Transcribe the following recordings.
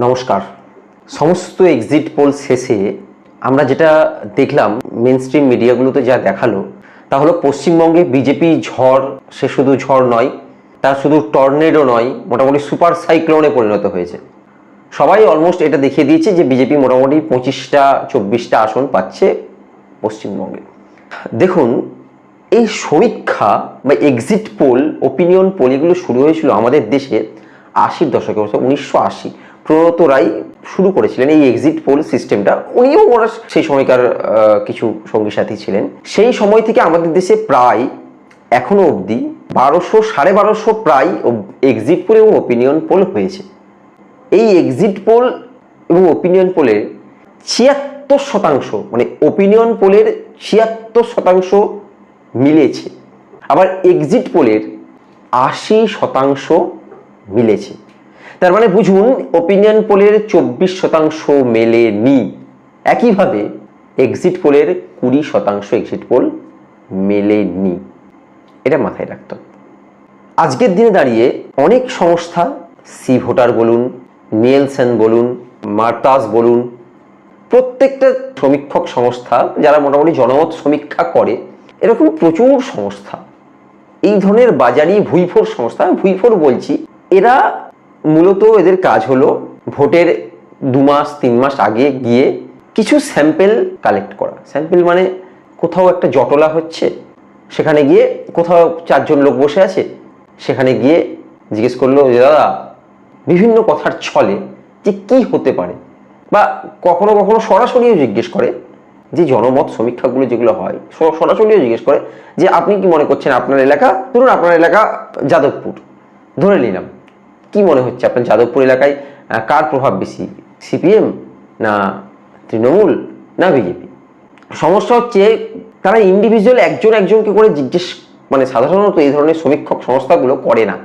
নমস্কার। সমস্ত exit pole শেষে আমরা যেটা দেখলাম মেনস্ট্রিম মিডিয়াগুলোতে যা দেখালো তা হলো পশ্চিমবঙ্গে বিজেপি ঝড়, সে শুধু ঝড় নয়, তা শুধু টর্নেডো নয়, মোটামুটি সুপার সাইক্লোনে পরিণত হয়েছে। সবাই অলমোস্ট এটা দেখিয়ে দিয়েছে যে বিজেপি মোটামুটি 25-24টা আসন পাচ্ছে পশ্চিমবঙ্গে। দেখুন, এই সমীক্ষা বা এক্সিট পোল, ওপিনিয়ন পোল এগুলো শুরু হয়েছিল আমাদের দেশে 80-র দশকে, 1980 প্রণত রায় শুরু করেছিলেন এই এক্সিট পোল সিস্টেমটা। উনিও ওরা সেই সময়কার কিছু সঙ্গী সাথী ছিলেন। সেই সময় থেকে আমাদের দেশে প্রায় এখনো অবধি 1200-1250 প্রায় এক্সিট পোল এবং ওপিনিয়ন পোল হয়েছে। এই এক্সিট পোল এবং ওপিনিয়ন পোলের 76%, মানে ওপিনিয়ন পোলের 76% মিলেছে, আবার এক্সিট পোলের 80% মিলেছে। তার মানে বুঝুন, ওপিনিয়ন পোলের 24% মেলেনি। একইভাবে এক্সিট পোলের 20% এক্সিট পোল মেলেনি। এটা মাথায় রাখতে হবে। আজকের দিনে দাঁড়িয়ে অনেক সংস্থা, সি ভোটার বলুন, নিয়েলসেন বলুন, মার্তাস বলুন, প্রত্যেকটা সমীক্ষক সংস্থা যারা মোটামুটি জনমত সমীক্ষা করে, এরকম প্রচুর সংস্থা, এই ধরনের বাজারি ভুইফোর সংস্থা, ভুইফোর বলছি, এরা মূলত এদের কাজ হলো ভোটের 2 মাস 3 মাস আগে গিয়ে কিছু স্যাম্পেল কালেক্ট করা। স্যাম্পেল মানে কোথাও একটা জটলা হচ্ছে, সেখানে গিয়ে কোথাও 4 জন লোক বসে আছে, সেখানে গিয়ে জিজ্ঞেস করলো যে দাদা, বিভিন্ন কথার ছলে যে কি হতে পারে, বা কখনো কখনো সরাসরিও জিজ্ঞেস করে, যে জনমত সমীক্ষাগুলো যেগুলো হয় সরাসরিও জিজ্ঞেস করে যে আপনি কি মনে করছেন আপনার এলাকা, ধরুন আপনার এলাকা যাদবপুর, ধরে নিলাম, কি মনে হচ্ছে আপনার যাদবপুর এলাকায় কার প্রভাব বেশি, সিপিএম না তৃণমূল না বিজেপি? সমস্যা হচ্ছে তারা ইন্ডিভিজুয়াল একজন একজনকে করে জিজ্ঞেস, মানে সাধারণত এই ধরনের সমীক্ষক সংস্থাগুলো করে না।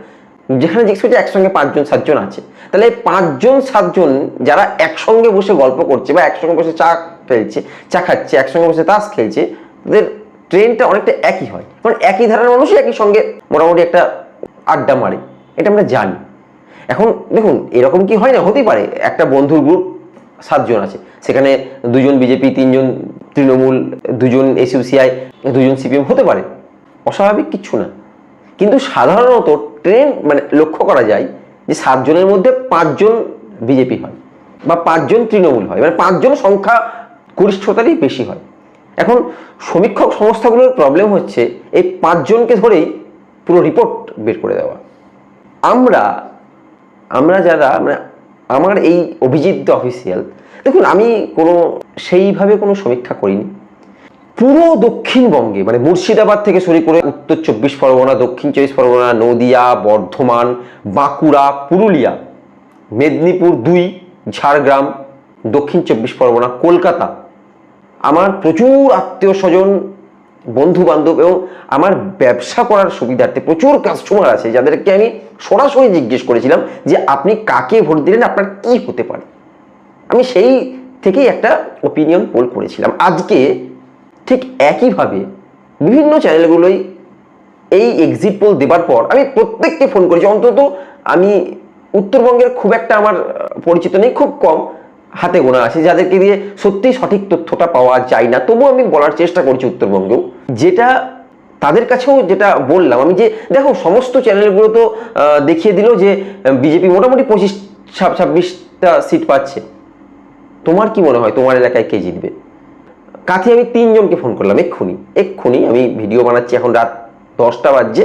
যেখানে জিজ্ঞেস করছে একসঙ্গে 5-7 জন আছে, তাহলে 5-7 জন যারা একসঙ্গে বসে গল্প করছে বা একসঙ্গে বসে চা খাচ্ছে, একসঙ্গে বসে তাস খেলছে, তাদের ট্রেনটা অনেকটা একই হয়, কারণ একই ধারার মানুষই একই সঙ্গে মোটামুটি একটা আড্ডা মারে, এটা আমরা জানি। এখন দেখুন, এরকম কি হয় না, হতেই পারে একটা বন্ধুর গ্রুপ 7 জন আছে, সেখানে 2 জন বিজেপি, 3 জন তৃণমূল, 2 জন এসইউসিআই, 2 জন সিপিএম, হতে পারে, অস্বাভাবিক কিচ্ছু না। কিন্তু সাধারণত ট্রেন মানে লক্ষ্য করা যায় যে 7 জনের মধ্যে 5 জন বিজেপি হয় বা 5 জন তৃণমূল হয়, মানে 5 জন সংখ্যা গরিষ্ঠতারই বেশি হয়। এখন সমীক্ষক সংস্থাগুলোর প্রবলেম হচ্ছে এই 5 জনকে ধরেই পুরো রিপোর্ট বের করে দেওয়া। আমরা যারা, মানে আমার এই অভিজিৎ অফিসিয়াল, দেখুন আমি সেইভাবে কোনো সমীক্ষা করিনি। পুরো দক্ষিণবঙ্গে, মানে মুর্শিদাবাদ থেকে শুরু করে উত্তর 24 পরগনা, দক্ষিণ 24 পরগনা, নদিয়া, বর্ধমান, বাঁকুড়া, পুরুলিয়া, মেদিনীপুর 2, ঝাড়গ্রাম, দক্ষিণ 24 পরগনা, কলকাতা, আমার প্রচুর আত্মীয় স্বজন, বন্ধু বান্ধব এবং আমার ব্যবসা করার সুবিধার্থে প্রচুর কাস্টমার আছে যাদেরকে আমি সরাসরি জিজ্ঞেস করেছিলাম যে আপনি কাকে ভোট দিলেন, আপনার কি হতে পারে। আমি সেই থেকেই একটা ওপিনিয়ন পোল করেছিলাম। আজকে ঠিক একইভাবে বিভিন্ন চ্যানেলগুলোই এই এক্সিট পোল দেবার পর আমি প্রত্যেককে ফোন করেছি। অন্তত আমি উত্তরবঙ্গের খুব একটা আমার পরিচিত নেই, খুব কম, হাতে গোনা আছে যাদেরকে দিয়ে সত্যি সঠিক তথ্যটা পাওয়া যায় না। তবুও আমি বলার চেষ্টা করছি উত্তরবঙ্গেও, যেটা তাদের কাছেও যেটা বললাম আমি, যে দেখো সমস্ত চ্যানেলগুলো তো দেখিয়ে দিল যে বিজেপি মোটামুটি 25-26টা সিট পাচ্ছে, তোমার কি মনে হয় তোমার এলাকায় কে জিতবে? কাঁথি আমি 3 জনকে ফোন করলাম এক্ষুনি, আমি ভিডিও বানাচ্ছি, এখন রাত 10টা বাজছে,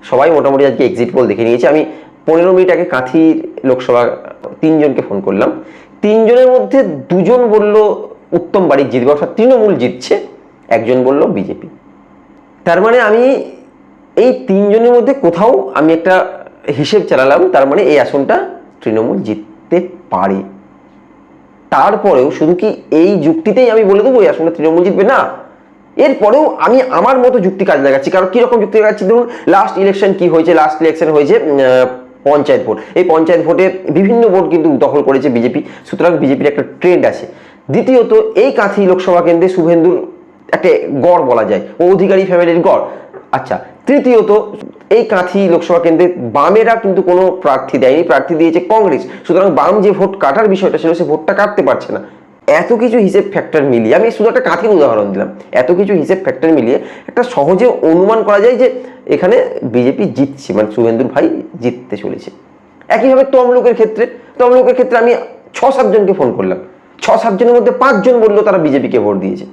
সবাই মোটামুটি আজকে এক্সিট পোল দেখে নিয়েছে। আমি 15 মিনিট আগে কাঁথির লোকসভা 3 জনকে ফোন করলাম। 3 জনের মধ্যে 2 জন বলল উত্তম বাড়ির জিতবে, অর্থাৎ তৃণমূল জিতছে, 1 জন বলল বিজেপি। তার মানে আমি এই 3 জনের মধ্যে কোথাও আমি একটা হিসেব চালালাম, তার মানে এই আসনটা তৃণমূল জিততে পারে। তারপরেও শুধু কি এই যুক্তিতেই আমি বলে দেবো এই আসলে তৃণমূল জিতবে? না, এরপরেও আমি আমার মতো যুক্তি কাজে লাগাচ্ছি। কারণ কিরকম যুক্তি লাগাচ্ছি, ধরুন লাস্ট ইলেকশন কি হয়েছে, লাস্ট ইলেকশন হয়েছে পঞ্চায়েত ভোট। এই পঞ্চায়েত ভোটে বিভিন্ন ভোট কিন্তু দখল করেছে বিজেপি, সুতরাং বিজেপির একটা ট্রেন্ড আছে। দ্বিতীয়ত, এই কাঁথি লোকসভা কেন্দ্রে শুভেন্দুর একটা গড় বলা যায়, ও অধিকারী ফ্যামিলির গড়। আচ্ছা, তৃতীয়ত এই কাঁথি লোকসভা কেন্দ্রে বামেরা কিন্তু কোনো প্রার্থী দেয়নি, প্রার্থী দিয়েছে কংগ্রেস। সুতরাং বাম যে ভোট কাটার বিষয়টা ছিল, সে ভোটটা কাটতে পারছে না। এত কিছু হিসেব ফ্যাক্টর মিলিয়ে, আমি শুধু একটা কাঁথির উদাহরণ দিলাম, এত কিছু হিসেব ফ্যাক্টর মিলিয়ে একটা সহজে অনুমান করা যায় যে এখানে বিজেপি জিতছে, মানে শুভেন্দুর ভাই জিততে চলেছে। একইভাবে তমলুকের ক্ষেত্রে আমি 6-7 জনকে ফোন করলাম, 6-7 জনের মধ্যে 5 জন বললো তারা বিজেপিকে ভোট দিয়েছে।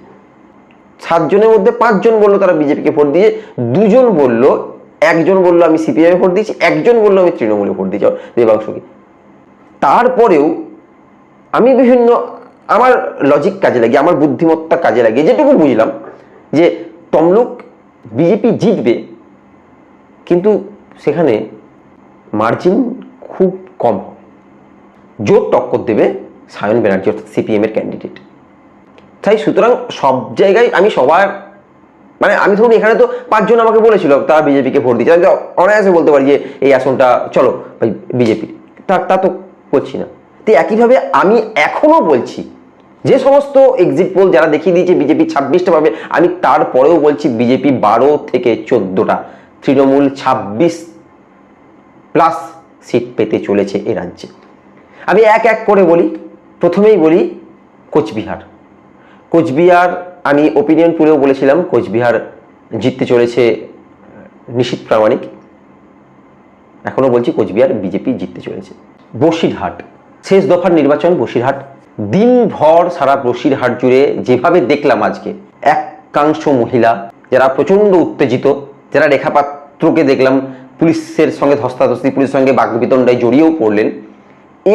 7 জনের মধ্যে 5 জন বললো তারা বিজেপিকে ভোট দিয়ে, 2 জন বললো, একজন বললো আমি সিপিআই ভোট দিয়েছি, একজন বললো আমি তৃণমূলে ভোট দিয়েছি, দেবাংশুকে। তারপরেও আমি বিভিন্ন আমার লজিক কাজে লাগিয়ে, আমার বুদ্ধিমত্তা কাজে লাগিয়ে যেটুকু বুঝলাম যে তমলুক বিজেপি জিতবে, কিন্তু সেখানে মার্জিন খুব কম হবে। জোর টক্কর দেবে সায়ন ব্যানার্জি অর্থাৎ সিপিএম এর ক্যান্ডিডেট। তাই সুতরাং সব জায়গায় আমি সবার, মানে আমি ধরুন এখানে তো 5 জন আমাকে বলেছিল তারা বিজেপিকে ভোট দিচ্ছে, আমি অনায়াসে বলতে পারি যে এই আসনটা চলো ভাই বিজেপির, তা তো করছি না। তো একইভাবে আমি এখনো বলছি, যে সমস্ত এক্সিট পোল যারা দেখিয়ে দিয়েছে বিজেপি 26টা পাবে, আমি তারপরেও বলছি বিজেপি 12 থেকে 14টা, তৃণমূল 26+ সিট পেতে চলেছে এ রাজ্যে। আমি এক এক করে বলি, প্রথমেই বলি কোচবিহার। আমি ওপিনিয়ন পুলেও বলেছিলাম কোচবিহার জিততে চলেছে নিশীথ প্রামাণিক, এখনো বলছি কোচবিহার বিজেপি জিততে চলেছে। বসিরহাট, শেষ দফার নির্বাচন বসিরহাট, দিনভর সারা বসিরহাট জুড়ে যেভাবে দেখলাম আজকে, একাংশ মহিলা যারা প্রচন্ড উত্তেজিত, যারা রেখা পাত্রকে দেখলাম পুলিশের সঙ্গে ধস্তাধস্তি, পুলিশের সঙ্গে বাকবিতণ্ডায় জড়িয়েও পড়লেন।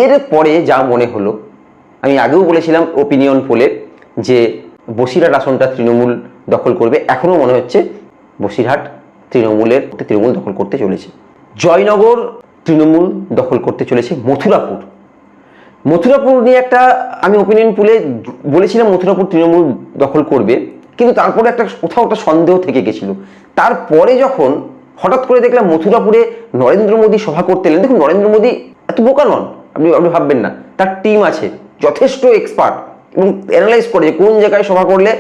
এরপরে যা মনে হলো, আমি আগেও বলেছিলাম ওপিনিয়ন পোলে যে বসিরহাট আসনটা তৃণমূল দখল করবে, এখনো মনে হচ্ছে বসিরহাট তৃণমূল দখল করতে চলেছে। জয়নগর তৃণমূল দখল করতে চলেছে। মথুরাপুর নিয়ে একটা আমি ওপিনিয়ন পুলে বলেছিলাম মথুরাপুর তৃণমূল দখল করবে, কিন্তু তারপরে কোথাও একটা সন্দেহ থেকে গেছিল। তারপরে যখন হঠাৎ করে দেখলাম মথুরাপুরে নরেন্দ্র মোদী সভা করতে এলেন, দেখুন নরেন্দ্র মোদী এত বোকা নন, আপনি ভাববেন না, তার টিম আছে যথেষ্ট এক্সপার্ট এবং অ্যানালাইজ করে যে কোন জায়গায় সভা করলে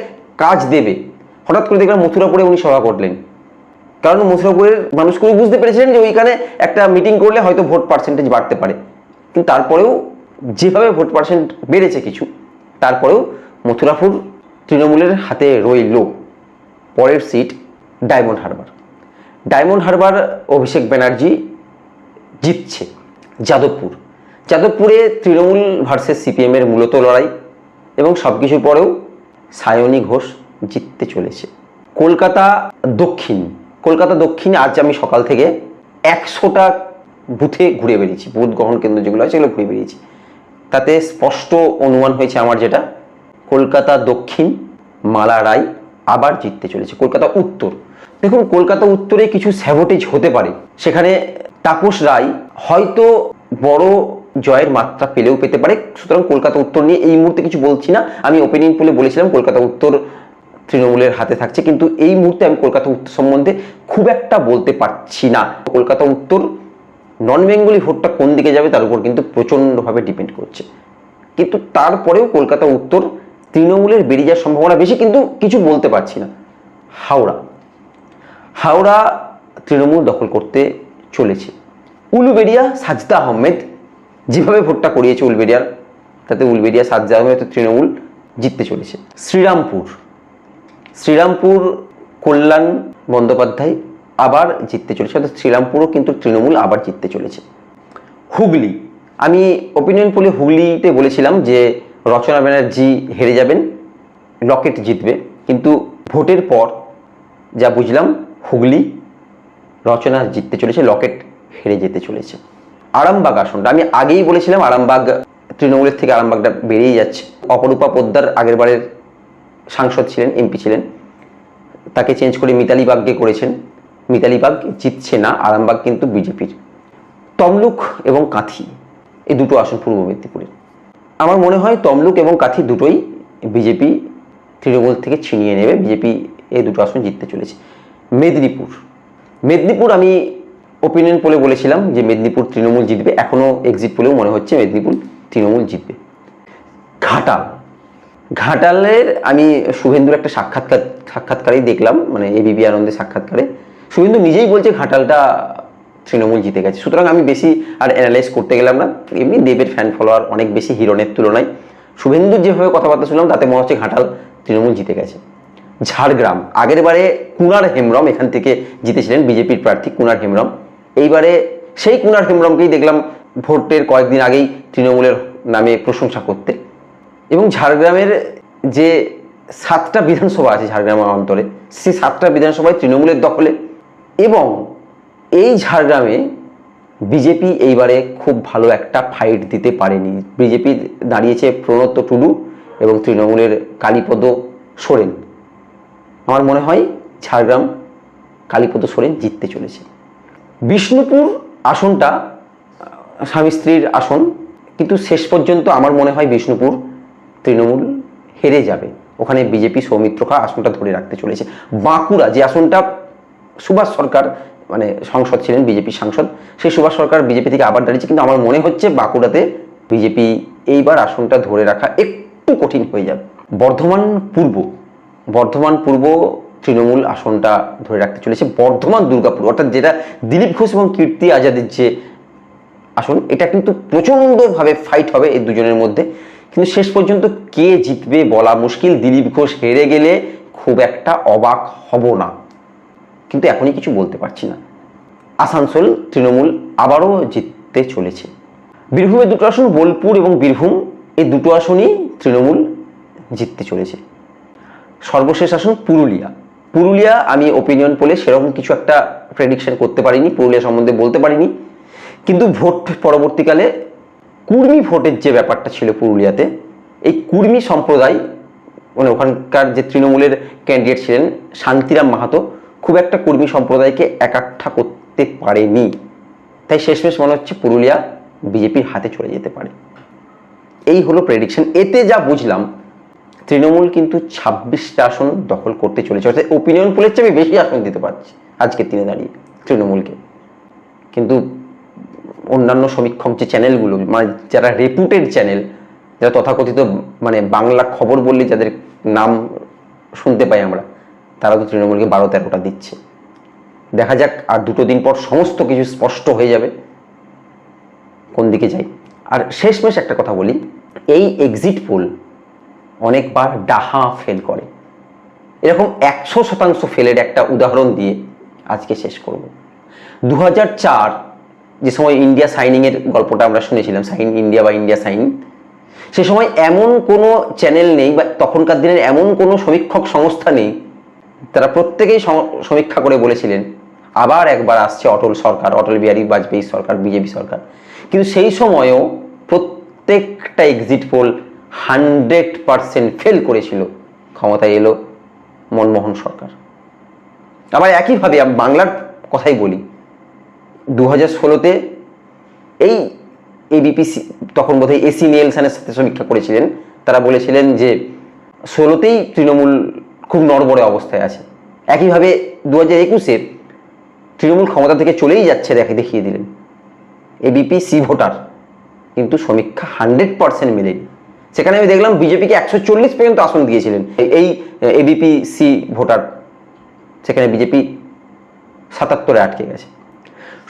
কাজ দেবে। হঠাৎ করে দেখলাম মথুরাপুরে উনি সভা করলেন, কারণ মথুরাপুরের মানুষগুলো বুঝতে পেরেছিলেন যে ওইখানে একটা মিটিং করলে হয়তো ভোট পার্সেন্টেজ বাড়তে পারে। কিন্তু তারপরেও যেভাবে ভোট পার্সেন্ট বেড়েছে কিছু, তারপরেও মথুরাপুর তৃণমূলের হাতে রইল। পরের সিট ডায়মন্ড হারবার অভিষেক ব্যানার্জি জিতছে। যাদবপুরে তৃণমূল ভার্সেস সিপিএম এর মূলত লড়াই, এবং সবকিছু পরেও সায়নী ঘোষ জিততে চলেছে। কলকাতা দক্ষিণে আজ আমি সকাল থেকে 100টা বুথে ঘুরে বেরিয়েছি, বুথ গ্রহণ কেন্দ্র যেগুলো আছে সেগুলো ঘুরে বেরিয়েছি। তাতে স্পষ্ট অনুমান হয়েছে আমার, যেটা কলকাতা দক্ষিণ মালা রায় আবার জিততে চলেছে। কলকাতা উত্তর, দেখুন কলকাতা উত্তরে কিছু স্যাবোটেজ হতে পারে, সেখানে তাপস রায় হয়তো বড় জয়ের মাত্রা পেতে পারে। সুতরাং কলকাতা উত্তর নিয়ে এই মুহূর্তে কিছু বলছি না। আমি ওপিনিয়ন পোলে বলেছিলাম কলকাতা উত্তর তৃণমূলের হাতে থাকছে, কিন্তু এই মুহূর্তে আমি কলকাতা উত্তর সম্বন্ধে খুব একটা বলতে পারছি না। কলকাতা উত্তর নন বেঙ্গলি ভোটটা কোন দিকে যাবে তার উপর কিন্তু প্রচণ্ডভাবে ডিপেন্ড করছে। কিন্তু তারপরেও কলকাতা উত্তর তৃণমূলের বেরিয়ে যাওয়ার সম্ভাবনা বেশি, কিন্তু কিছু বলতে পারছি না। হাওড়া তৃণমূল দখল করতে চলেছে। উলুবেড়িয়া সাজদা আহমেদ যেভাবে ভোটটা করিয়েছে তাতে উলুবেড়িয়া সাজদা আহমেদ তৃণমূল জিততে চলেছে। শ্রীরামপুর কল্যাণ বন্দ্যোপাধ্যায় আবার জিততে চলেছে, অর্থাৎ শ্রীরামপুরও কিন্তু তৃণমূল আবার জিততে চলেছে। হুগলি, আমি ওপিনিয়ন পোলে হুগলিতে বলেছিলাম যে রচনা ব্যানার্জি হেরে যাবেন, লকেট জিতবে, কিন্তু ভোটের পর যা বুঝলাম হুগলি রচনা জিততে চলেছে, লকেট হেরে যেতে চলেছে। আরামবাগ আসনটা আমি আগেই বলেছিলাম আরামবাগ তৃণমূলের থেকে আরামবাগটা বেরিয়ে যাচ্ছে। অপরূপা পোদ্দার আগের বারের সাংসদ ছিলেন, এমপি ছিলেন, তাকে চেঞ্জ করে মিতালি বাগকে করেছেন। মিতালি বাগ জিতছে না, আরামবাগ কিন্তু বিজেপির। তমলুক এবং কাঁথি এই দুটো আসন পূর্ব মেদিনীপুরের, আমার মনে হয় তমলুক এবং কাঁথি দুটোই বিজেপি তৃণমূল থেকে ছিনিয়ে নেবে, বিজেপি এই দুটো আসন জিততে চলেছে। মেদিনীপুর আমি ওপিনিয়ন পোলে বলেছিলাম যে মেদিনীপুর তৃণমূল জিতবে, এখনো এক্সিট পোলেও মনে হচ্ছে মেদিনীপুর তৃণমূল জিতবে। ঘাটালের আমি শুভেন্দুর একটা সাক্ষাৎকারেই দেখলাম, মানে এবিপি আনন্দের সাক্ষাৎকারে শুভেন্দু নিজেই বলছে ঘাটালটা তৃণমূল জিতে গেছে। সুতরাং আমি বেশি আর অ্যানালাইজ করতে গেলাম না। এমনি দেবের ফ্যান ফলোয়ার অনেক বেশি হিরণের তুলনায়। শুভেন্দুর যেভাবে কথাবার্তা শুনলাম তাতে মনে হচ্ছে ঘাটাল তৃণমূল জিতে গেছে। ঝাড়গ্রাম, আগের বারে কুনার হেমব্রম এখান থেকে জিতেছিলেন বিজেপির প্রার্থী কুনার হেমব্রম। এইবারে সেই কুনার হেমব্রমকেই দেখলাম ভোটের কয়েকদিন আগেই তৃণমূলের নামে প্রশংসা করতে। এবং ঝাড়গ্রামের যে 7টা বিধানসভা আছে ঝাড়গ্রাম অঞ্চলে, সেই 7টা বিধানসভায় তৃণমূলের দখলে। এবং এই ঝাড়গ্রামে বিজেপি এইবারে খুব ভালো একটা ফাইট দিতে পারেনি। বিজেপি দাঁড়িয়েছে প্রণত টুডু এবং তৃণমূলের কালীপদ সোরেন। আমার মনে হয় ঝাড়গ্রাম কালীপদ সোরেন জিততে চলেছে। বিষ্ণুপুর আসনটা স্বামী স্ত্রীর আসন, কিন্তু শেষ পর্যন্ত আমার মনে হয় বিষ্ণুপুর তৃণমূল হেরে যাবে। ওখানে বিজেপি সৌমিত্র খা আসনটা ধরে রাখতে চলেছে। বাঁকুড়া, যে আসনটা সুভাষ সরকার মানে সাংসদ ছিলেন, বিজেপির সাংসদ, সেই সুভাষ সরকার বিজেপি থেকে আবার দাঁড়িয়েছে, কিন্তু আমার মনে হচ্ছে বাঁকুড়াতে বিজেপি এইবার আসনটা ধরে রাখা একটু কঠিন হয়ে যাবে। বর্ধমান পূর্ব তৃণমূল আসনটা ধরে রাখতে চলেছে। বর্ধমান দুর্গাপুর, অর্থাৎ যেটা দিলীপ ঘোষ এবং কীর্তি আজাদের যে আসন, এটা কিন্তু প্রচণ্ডভাবে ফাইট হবে এই দুজনের মধ্যে। কিন্তু শেষ পর্যন্ত কে জিতবে বলা মুশকিল। দিলীপ ঘোষ হেরে গেলে খুব একটা অবাক হব না, কিন্তু এখনই কিছু বলতে পারছি না। আসানসোল তৃণমূল আবারও জিততে চলেছে। বীরভূমের দুটো আসন, বোলপুর এবং বীরভূম, এই দুটো আসনই তৃণমূল জিততে চলেছে। সর্বশেষ আসন পুরুলিয়া আমি ওপিনিয়ন পোলে সেরকম কিছু একটা প্রেডিকশন করতে পারিনি, পুরুলিয়া সম্বন্ধে বলতে পারিনি। কিন্তু ভোট পরবর্তীকালে কুর্মী ভোটের যে ব্যাপারটা ছিল পুরুলিয়াতে, এই কুর্মী সম্প্রদায় মানে ওখানকার যে তৃণমূলের ক্যান্ডিডেট ছিলেন শান্তিরাম মাহাতো, খুব একটা কুর্মী সম্প্রদায়কে একাঠা করতে পারেনি। তাই শেষমেশ মনে হচ্ছে পুরুলিয়া বিজেপির হাতে চলে যেতে পারে। এই হলো প্রেডিকশন। এতে যা বুঝলাম তৃণমূল কিন্তু 26টা আসন দখল করতে চলেছে, অর্থাৎ ওপিনিয়ন পোলের চেয়ে আমি বেশি আসন দিতে পারছি আজকের দিনে দাঁড়িয়ে তৃণমূলকে। কিন্তু অন্যান্য সমীক্ষক যে চ্যানেলগুলো, মানে যারা রেপুটেড চ্যানেল, যারা তথাকথিত মানে বাংলা খবর বললে যাদের নাম শুনতে পাই আমরা, তারা তো তৃণমূলকে 12-13টা দিচ্ছে। দেখা যাক, আর 2 দিন পর সমস্ত কিছু স্পষ্ট হয়ে যাবে কোন দিকে যাই। আর শেষমেশ একটা কথা বলি, এই এক্সিট পোল অনেকবার ডাহা ফেল করে। এরকম 100% ফেলের একটা উদাহরণ দিয়ে আজকে শেষ করব। 2004 যে সময় ইন্ডিয়া সাইনিংয়ের গল্পটা আমরা শুনেছিলাম, সাইন ইন্ডিয়া বা ইন্ডিয়া সাইন, সে সময় এমন কোনো চ্যানেল নেই বা তখনকার দিনের এমন কোনো সমীক্ষক সংস্থা নেই, তারা প্রত্যেকেই সমীক্ষা করে বলেছিলেন আবার একবার আসছে অটল সরকার, অটল বিহারী বাজপেয়ী সরকার, বিজেপি সরকার। কিন্তু সেই সময়ও প্রত্যেকটা এক্সিট পোল 100% ফেল করেছিল, ক্ষমতায় এলো মনমোহন সরকার। আবার একইভাবে বাংলার কথাই বলি, 2016-তে এই এবিপিসি, তখন বোধহয় এসি নিয়েলসনের সাথে সমীক্ষা করেছিলেন, তারা বলেছিলেন যে 16-তেই তৃণমূল খুব নড়বড়ে অবস্থায় আছে। একইভাবে 2021-এ তৃণমূল ক্ষমতা থেকে চলেই যাচ্ছে দেখিয়ে দিলেন। এবিপিসি ভোটার, কিন্তু সমীক্ষা 100% মেলেনি। সেখানে আমি দেখলাম বিজেপিকে 140 পর্যন্ত আসন দিয়েছিলেন এই এবিপিসি ভোটার, সেখানে বিজেপি 77-এ আটকে গেছে।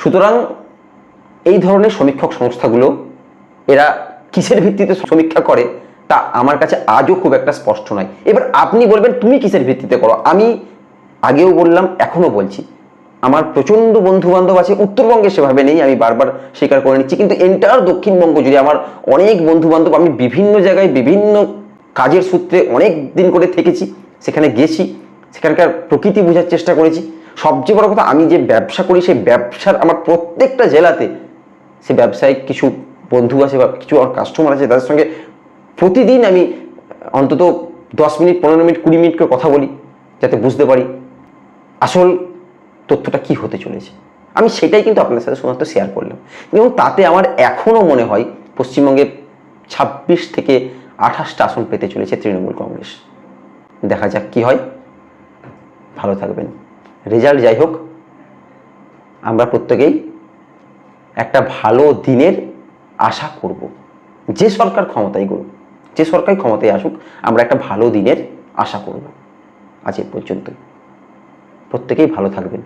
সুতরাং এই ধরনের সমীক্ষক সংস্থাগুলো এরা কিসের ভিত্তিতে সমীক্ষা করে তা আমার কাছে আজও খুব একটা স্পষ্ট নয়। এবার আপনি বলবেন তুমি কিসের ভিত্তিতে করো। আমি আগেও বললাম, এখনো বলছি, আমার প্রচণ্ড বন্ধু বান্ধব আছে, উত্তরবঙ্গে সেভাবে নেই, আমি বারবার স্বীকার করে নিচ্ছি, কিন্তু এন্টার দক্ষিণবঙ্গ জুড়ে আমার অনেক বন্ধু বান্ধব, আমি বিভিন্ন জায়গায় বিভিন্ন কাজের সূত্রে অনেক দিন করে থেকেছি, সেখানে গেছি, সেখানকার প্রকৃতি বোঝার চেষ্টা করেছি। সবচেয়ে বড় কথা, আমি যে ব্যবসা করি সেই ব্যবসার আমার প্রত্যেকটা জেলাতে সে ব্যবসায়িক কিছু বন্ধু আছে বা কিছু কাস্টমার আছে, তাদের সঙ্গে প্রতিদিন আমি অন্তত 10 মিনিট 15 মিনিট 20 মিনিট করে কথা বলি, যাতে বুঝতে পারি আসল তথ্যটা কি হতে চলেছে। আমি সেটাই কিন্তু আপনাদের সাথে শুধুমাত্র শেয়ার করলাম। এবং তাতে আমার এখনও মনে হয় পশ্চিমবঙ্গে 26 থেকে 28টা আসন পেতে চলেছে তৃণমূল কংগ্রেস। দেখা যাক কি হয়। ভালো থাকবেন। রেজাল্ট যাই হোক, আমরা প্রত্যেকেই একটা ভালো দিনের আশা করব। যে সরকার ক্ষমতায় করুক, যে সরকার ক্ষমতায় আসুক, আমরা একটা ভালো দিনের আশা করব। আজ এ পর্যন্ত। প্রত্যেকেই ভালো থাকবেন।